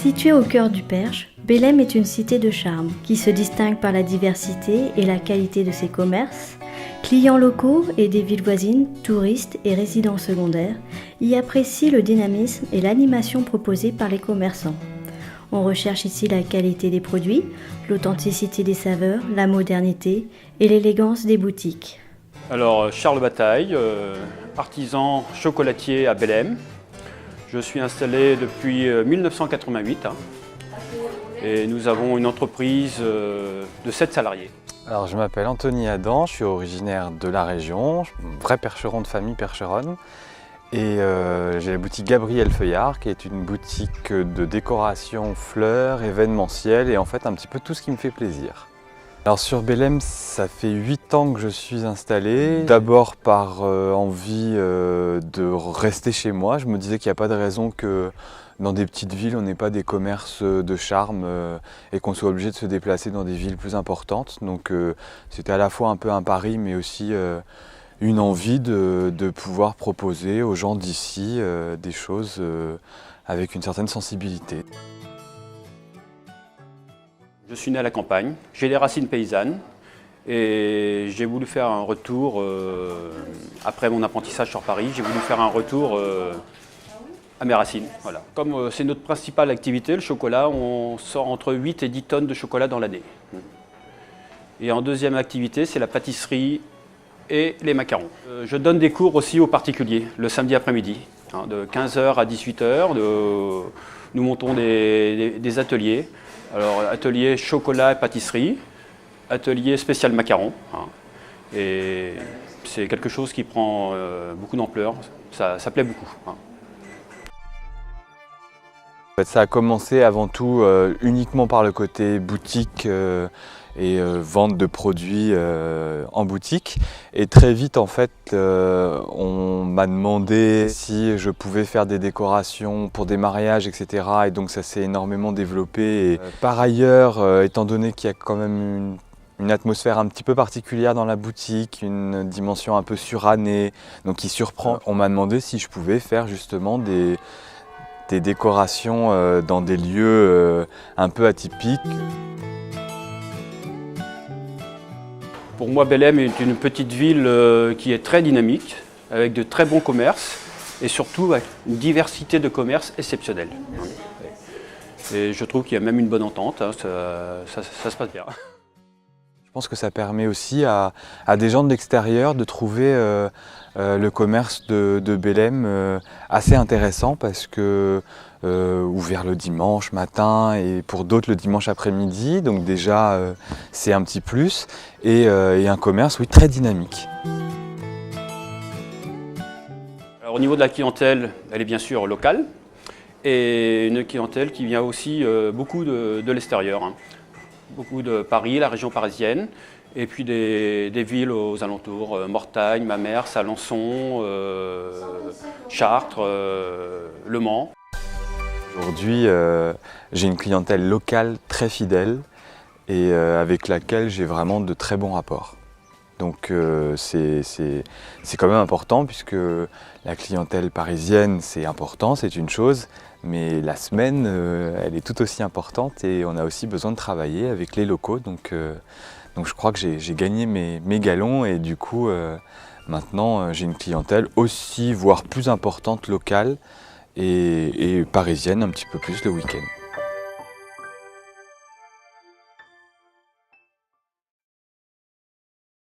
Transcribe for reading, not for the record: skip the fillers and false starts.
Située au cœur du Perche, Bellem est une cité de charme qui se distingue par la diversité et la qualité de ses commerces. Clients locaux et des villes voisines, touristes et résidents secondaires y apprécient le dynamisme et l'animation proposée par les commerçants. On recherche ici la qualité des produits, l'authenticité des saveurs, la modernité et l'élégance des boutiques. Alors Charles Bataille, artisan chocolatier à Bellem. Je suis installé depuis 1988 et nous avons une entreprise de 7 salariés. Alors je m'appelle Anthony Adam, je suis originaire de la région, vrai percheron de famille percheronne. Et j'ai la boutique Gabriel Feuillard qui est une boutique de décoration fleurs, événementielle et en fait un petit peu tout ce qui me fait plaisir. Alors sur Bellem, ça fait 8 ans que je suis installé. D'abord par envie de rester chez moi. Je me disais qu'il n'y a pas de raison que dans des petites villes, on n'ait pas des commerces de charme et qu'on soit obligé de se déplacer dans des villes plus importantes. Donc c'était à la fois un peu un pari, mais aussi une envie de pouvoir proposer aux gens d'ici des choses avec une certaine sensibilité. Je suis né à la campagne, j'ai des racines paysannes et j'ai voulu faire un retour, après mon apprentissage sur Paris, j'ai voulu faire un retour à mes racines. Voilà. Comme c'est notre principale activité, le chocolat, on sort entre 8 et 10 tonnes de chocolat dans l'année. Et en deuxième activité, c'est la pâtisserie et les macarons. Je donne des cours aussi aux particuliers le samedi après-midi, de 15h à 18h. Nous montons des ateliers. Alors, atelier chocolat et pâtisserie, atelier spécial macaron. Et c'est quelque chose qui prend beaucoup d'ampleur, ça plaît beaucoup. Ça a commencé avant tout uniquement par le côté boutique et vente de produits en boutique. Et très vite, en fait, on m'a demandé si je pouvais faire des décorations pour des mariages, etc. Et donc ça s'est énormément développé. Et, par ailleurs, étant donné qu'il y a quand même une atmosphère un petit peu particulière dans la boutique, une dimension un peu surannée, donc qui surprend, on m'a demandé si je pouvais faire justement des décorations dans des lieux un peu atypiques. Pour moi, Bellem est une petite ville qui est très dynamique, avec de très bons commerces et surtout avec une diversité de commerces exceptionnelle. Et je trouve qu'il y a même une bonne entente, ça se passe bien. Je pense que ça permet aussi à des gens de l'extérieur de trouver le commerce de Bellem assez intéressant parce que ouvert le dimanche matin et pour d'autres le dimanche après-midi, donc déjà c'est un petit plus et un commerce oui, très dynamique. Alors, au niveau de la clientèle, elle est bien sûr locale et une clientèle qui vient aussi beaucoup de l'extérieur. Beaucoup de Paris, la région parisienne, et puis des villes aux alentours, Mortagne, Mamers, Alençon, Chartres, Le Mans. Aujourd'hui, j'ai une clientèle locale très fidèle et avec laquelle j'ai vraiment de très bons rapports. Donc c'est quand même important puisque la clientèle parisienne c'est important, c'est une chose, mais la semaine elle est tout aussi importante et on a aussi besoin de travailler avec les locaux. Donc je crois que j'ai gagné mes galons et du coup maintenant j'ai une clientèle aussi, voire plus importante locale et parisienne un petit peu plus le week-end.